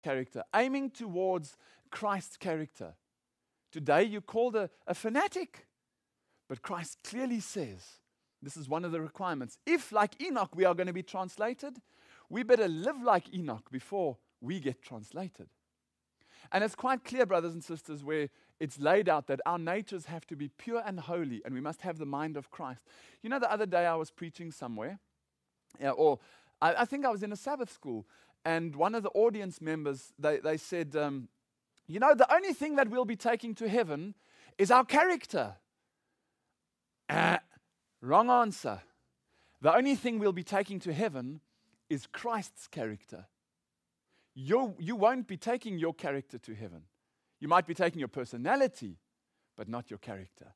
character, aiming towards Christ's character. Today you're called a fanatic, but Christ clearly says, this is one of the requirements. If, like Enoch, we are going to be translated, we better live like Enoch before we get translated. And it's quite clear, brothers and sisters, where it's laid out that our natures have to be pure and holy, and we must have the mind of Christ. You know, the other day I was preaching somewhere, I think I was in a Sabbath school, and one of the audience members, they said, you know, the only thing that we'll be taking to heaven is our character. Wrong answer. The only thing we'll be taking to heaven is Christ's character. You won't be taking your character to heaven. You might be taking your personality, but not your character.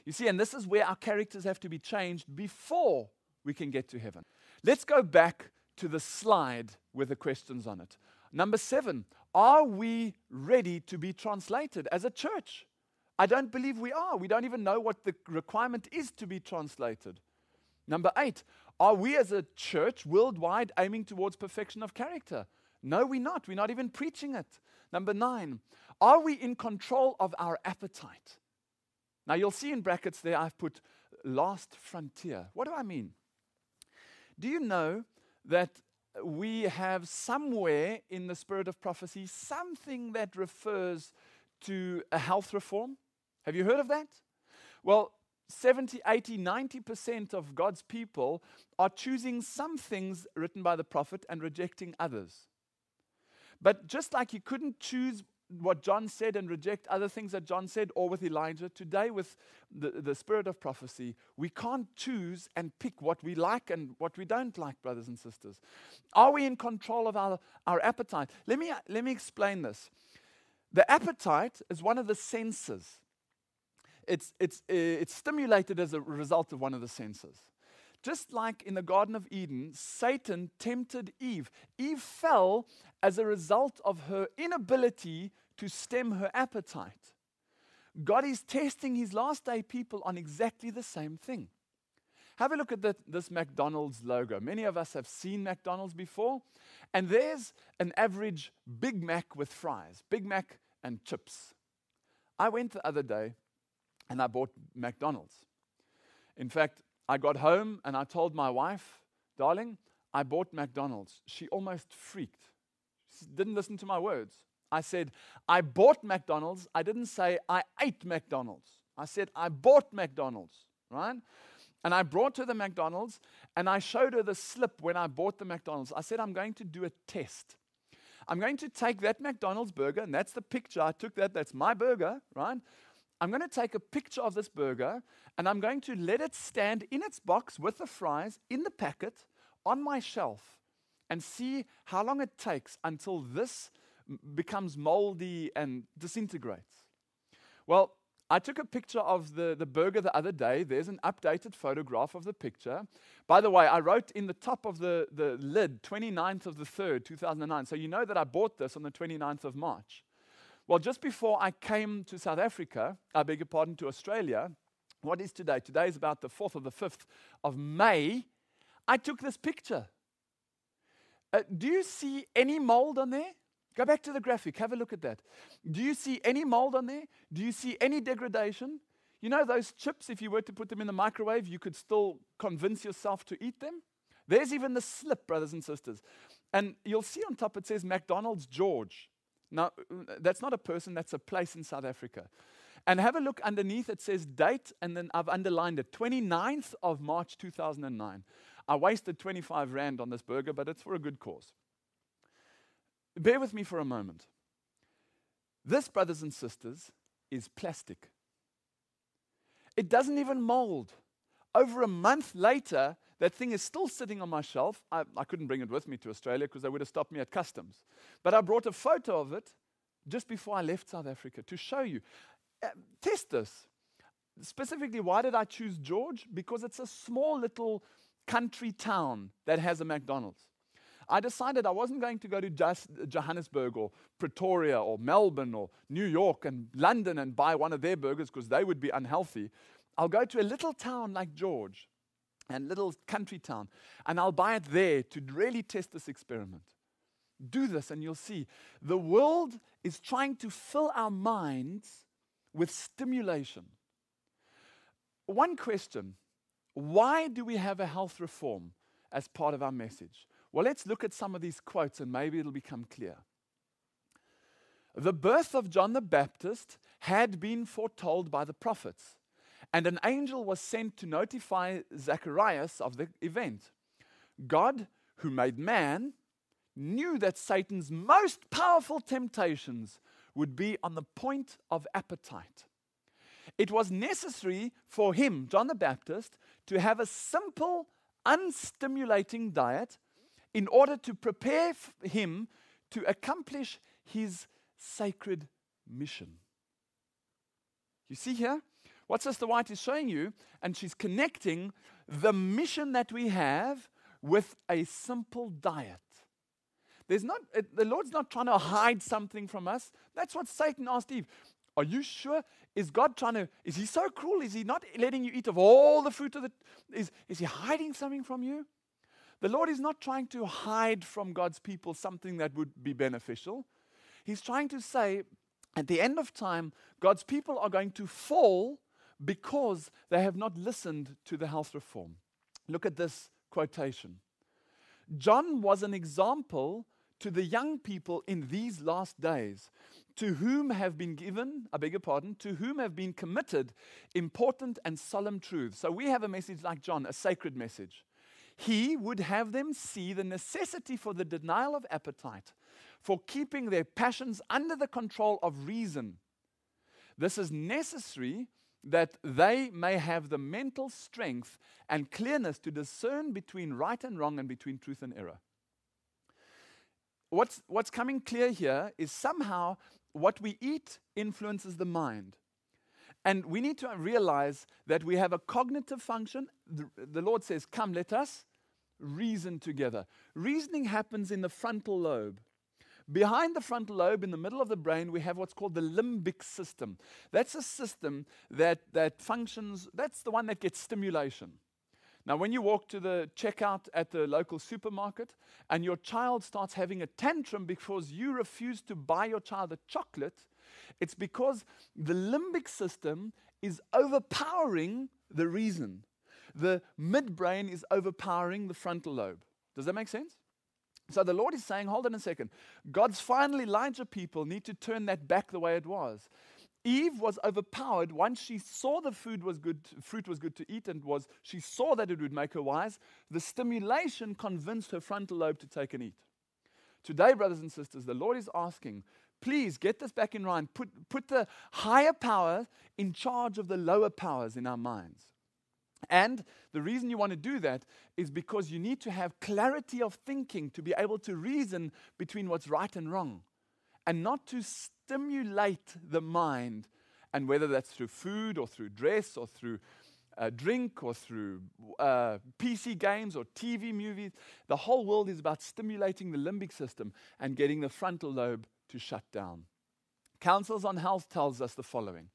You see, and this is where our characters have to be changed before we can get to heaven. Let's go back to the slide with the questions on it. Number 7, are we ready to be translated as a church? I don't believe we are. We don't even know what the requirement is to be translated. Number 8, are we as a church worldwide aiming towards perfection of character? No, we're not. We're not even preaching it. Number 9, are we in control of our appetite? Now you'll see in brackets there I've put last frontier. What do I mean? Do you know that we have somewhere in the spirit of prophecy something that refers to a health reform? Have you heard of that? Well, 70, 80, 90% of God's people are choosing some things written by the prophet and rejecting others. But just like you couldn't choose what John said and reject other things that John said, or with Elijah, today with the spirit of prophecy, we can't choose and pick what we like and what we don't like, brothers and sisters. Are we in control of our appetite? Let me explain this. The appetite is one of the senses. It's stimulated as a result of one of the senses. Just like in the Garden of Eden, Satan tempted Eve. Eve fell as a result of her inability to stem her appetite. God is testing his last day people on exactly the same thing. Have a look at this McDonald's logo. Many of us have seen McDonald's before, and there's an average Big Mac with fries, Big Mac and chips. I went the other day and I bought McDonald's. In fact, I got home and I told my wife, darling, I bought McDonald's. She almost freaked. She didn't listen to my words. I said, I bought McDonald's. I didn't say I ate McDonald's. I said, I bought McDonald's, right? And I brought her the McDonald's and I showed her the slip when I bought the McDonald's. I said, I'm going to do a test. I'm going to take that McDonald's burger, and that's the picture. I took that's my burger, right? I'm going to take a picture of this burger, and I'm going to let it stand in its box with the fries in the packet on my shelf and see how long it takes until this becomes moldy and disintegrates. Well, I took a picture of the burger the other day. There's an updated photograph of the picture. By the way, I wrote in the top of the lid, 29th of the 3rd, 2009. So you know that I bought this on the 29th of March. Well, just before I came to South Africa, to Australia, what is today? Today is about the 4th or the 5th of May. I took this picture. Do you see any mold on there? Go back to the graphic. Have a look at that. Do you see any mold on there? Do you see any degradation? You know those chips, if you were to put them in the microwave, you could still convince yourself to eat them? There's even the slip, brothers and sisters. And you'll see on top it says McDonald's George. Now, that's not a person, that's a place in South Africa. And have a look underneath, it says date, and then I've underlined it, 29th of March 2009. I wasted 25 Rand on this burger, but it's for a good cause. Bear with me for a moment. This, brothers and sisters, is plastic. It doesn't even mold. Over a month later, that thing is still sitting on my shelf. I couldn't bring it with me to Australia because they would have stopped me at customs. But I brought a photo of it just before I left South Africa to show you. Test this. Specifically, why did I choose George? Because it's a small little country town that has a McDonald's. I decided I wasn't going to go to just Johannesburg or Pretoria or Melbourne or New York and London and buy one of their burgers because they would be unhealthy. I'll go to a little town like George, and little country town, and I'll buy it there to really test this experiment. Do this and you'll see. The world is trying to fill our minds with stimulation. One question, why do we have a health reform as part of our message? Well, let's look at some of these quotes and maybe it'll become clear. The birth of John the Baptist had been foretold by the prophets, and an angel was sent to notify Zacharias of the event. God, who made man, knew that Satan's most powerful temptations would be on the point of appetite. It was necessary for him, John the Baptist, to have a simple, unstimulating diet in order to prepare him to accomplish his sacred mission. You see here? What Sister White is showing you, and she's connecting the mission that we have with a simple diet. The Lord's not trying to hide something from us. That's what Satan asked Eve. Are you sure? Is he so cruel? Is he not letting you eat of all the fruit of is he hiding something from you? The Lord is not trying to hide from God's people something that would be beneficial. He's trying to say, at the end of time, God's people are going to fall because they have not listened to the health reform. Look at this quotation. John was an example to the young people in these last days, to whom have been committed important and solemn truths. So we have a message like John, a sacred message. He would have them see the necessity for the denial of appetite, for keeping their passions under the control of reason. This is necessary that they may have the mental strength and clearness to discern between right and wrong and between truth and error. What's coming clear here is somehow what we eat influences the mind. And we need to realize that we have a cognitive function. The Lord says, come, let us reason together. Reasoning happens in the frontal lobe. Behind the frontal lobe, in the middle of the brain, we have what's called the limbic system. That's a system that functions, that's the one that gets stimulation. Now, when you walk to the checkout at the local supermarket and your child starts having a tantrum because you refuse to buy your child a chocolate, it's because the limbic system is overpowering the reason. The midbrain is overpowering the frontal lobe. Does that make sense? So the Lord is saying, hold on a second. God's final Elijah people need to turn that back the way it was. Eve was overpowered once she saw the fruit was good to eat, and she saw that it would make her wise. The stimulation convinced her frontal lobe to take and eat. Today, brothers and sisters, the Lord is asking, please get this back in line. Put the higher power in charge of the lower powers in our minds. And the reason you want to do that is because you need to have clarity of thinking to be able to reason between what's right and wrong, and not to stimulate the mind. And whether that's through food or through dress or through drink or through PC games or TV movies, the whole world is about stimulating the limbic system and getting the frontal lobe to shut down. Counsels on Health tells us the following.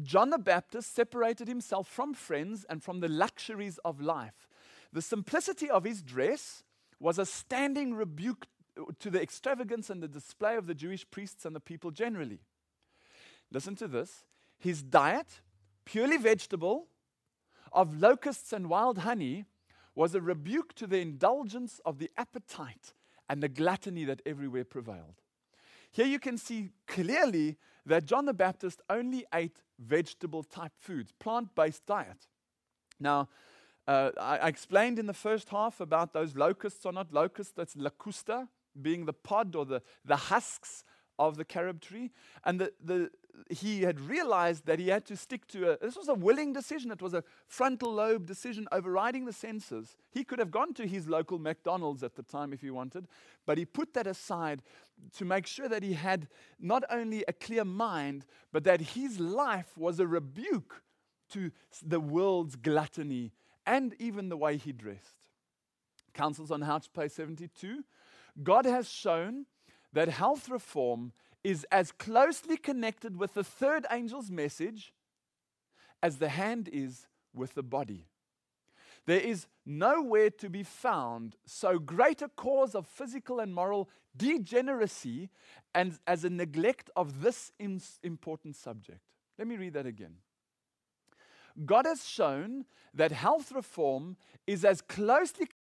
John the Baptist separated himself from friends and from the luxuries of life. The simplicity of his dress was a standing rebuke to the extravagance and the display of the Jewish priests and the people generally. Listen to this. His diet, purely vegetable, of locusts and wild honey, was a rebuke to the indulgence of the appetite and the gluttony that everywhere prevailed. Here you can see clearly that John the Baptist only ate vegetable-type foods, plant-based diet. Now, I explained in the first half about those locusts are not locusts, that's lacusta, being the pod or the husks of the carob tree. And he had realized that he had to stick to this was a willing decision. It was a frontal lobe decision overriding the senses. He could have gone to his local McDonald's at the time if he wanted, but he put that aside to make sure that he had not only a clear mind, but that his life was a rebuke to the world's gluttony and even the way he dressed. Counsels on How, page 72. God has shown that health reform is as closely connected with the third angel's message as the hand is with the body. There is nowhere to be found so great a cause of physical and moral degeneracy and as a neglect of this important subject. Let me read that again. God has shown that health reform is as closely